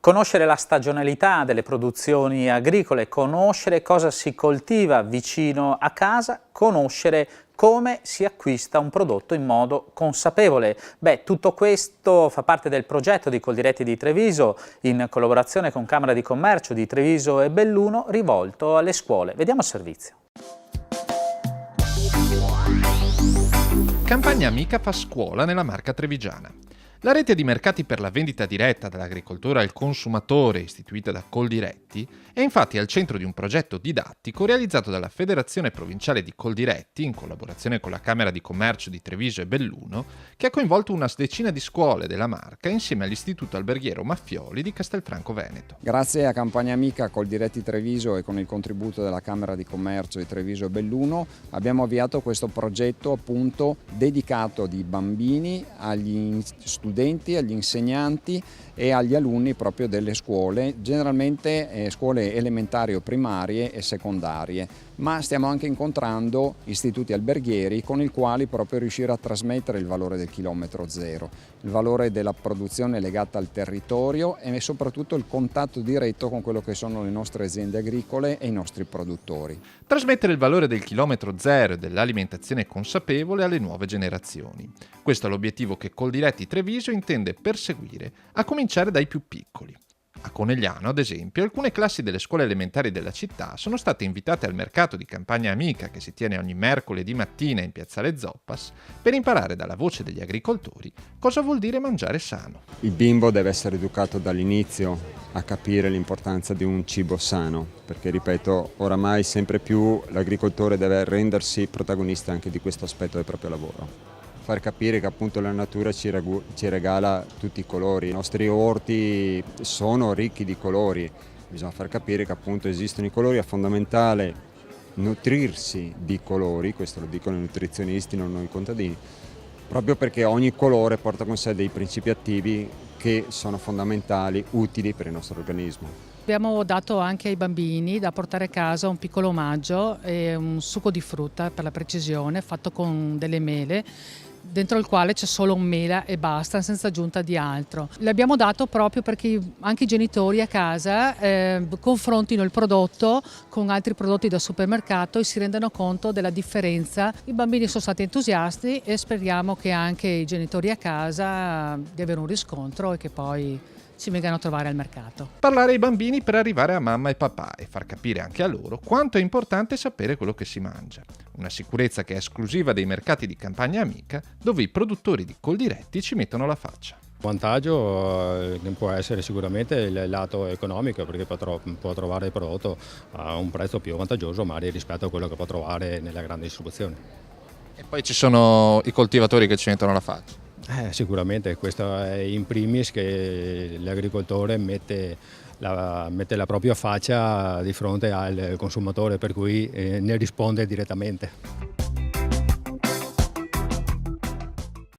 Conoscere la stagionalità delle produzioni agricole, conoscere cosa si coltiva vicino a casa, conoscere come si acquista un prodotto in modo consapevole. Tutto questo fa parte del progetto di Coldiretti di Treviso, in collaborazione con Camera di Commercio di Treviso e Belluno, rivolto alle scuole. Vediamo il servizio. Campagna Amica fa scuola nella Marca trevigiana. La rete di mercati per la vendita diretta dall'agricoltore al consumatore, istituita da Coldiretti, è infatti al centro di un progetto didattico realizzato dalla Federazione Provinciale di Coldiretti, in collaborazione con la Camera di Commercio di Treviso e Belluno, che ha coinvolto una decina di scuole della Marca insieme all'Istituto Alberghiero Maffioli di Castelfranco Veneto. Grazie a Campagna Amica Coldiretti Treviso e con il contributo della Camera di Commercio di Treviso e Belluno abbiamo avviato questo progetto appunto dedicato di bambini agli studenti, agli insegnanti e agli alunni proprio delle scuole, generalmente scuole elementari o primarie e secondarie, ma stiamo anche incontrando istituti alberghieri con i quali proprio riuscire a trasmettere il valore del chilometro zero, il valore della produzione legata al territorio e soprattutto il contatto diretto con quello che sono le nostre aziende agricole e i nostri produttori. Trasmettere il valore del chilometro zero e dell'alimentazione consapevole alle nuove generazioni. Questo è l'obiettivo che Coldiretti Treviso intende perseguire, a cominciare dai più piccoli. A Conegliano, ad esempio, alcune classi delle scuole elementari della città sono state invitate al mercato di Campagna Amica che si tiene ogni mercoledì mattina in Piazzale Zoppas per imparare dalla voce degli agricoltori cosa vuol dire mangiare sano. Il bimbo deve essere educato dall'inizio a capire l'importanza di un cibo sano, perché ripeto, oramai sempre più l'agricoltore deve rendersi protagonista anche di questo aspetto del proprio lavoro. Far capire che appunto la natura ci regala tutti i colori, i nostri orti sono ricchi di colori, bisogna far capire che appunto esistono i colori, è fondamentale nutrirsi di colori, questo lo dicono i nutrizionisti, non noi contadini, proprio perché ogni colore porta con sé dei principi attivi che sono fondamentali, utili per il nostro organismo. Abbiamo dato anche ai bambini da portare a casa un piccolo omaggio e un succo di frutta per la precisione fatto con delle mele, dentro il quale c'è solo mela e basta, senza aggiunta di altro. L'abbiamo dato proprio perché anche i genitori a casa confrontino il prodotto con altri prodotti da supermercato e si rendano conto della differenza. I bambini sono stati entusiasti e speriamo che anche i genitori a casa diano un riscontro e che poi ci vengano a trovare al mercato. Parlare ai bambini per arrivare a mamma e papà e far capire anche a loro quanto è importante sapere quello che si mangia. Una sicurezza che è esclusiva dei mercati di Campagna Amica, dove i produttori di Coldiretti ci mettono la faccia. Il vantaggio può essere sicuramente il lato economico, perché può trovare il prodotto a un prezzo più vantaggioso magari rispetto a quello che può trovare nella grande distribuzione. E poi ci sono i coltivatori che ci mettono la faccia. Sicuramente questo è in primis, che l'agricoltore mette la propria faccia di fronte al consumatore, per cui ne risponde direttamente.